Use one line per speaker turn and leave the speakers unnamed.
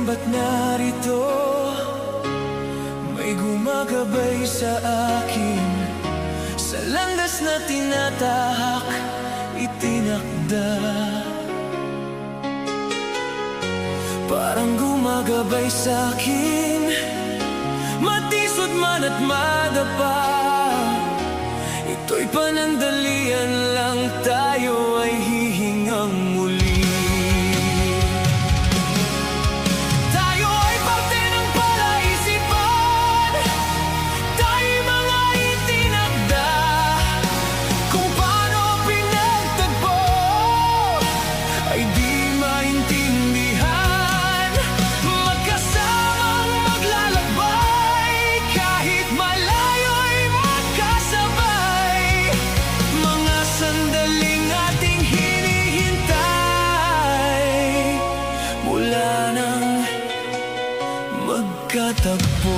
ba't narito? May gumagabay sa akin, sa landas na tinatahak, itinakda. Parang gumagabay sa'kin, matisod man at madapa. Ito'y panandalian lang, tayo ay hihingang muli. Tayo ay parte ng palaisipan, tayo'y mga itinakda. Kung paano pinagtagpo ay di maintindihan. Magkasamang maglalakbay, kahit malayo'y magkasabay. Mga sandaling ating hinihintay, mula nang magkatagpo.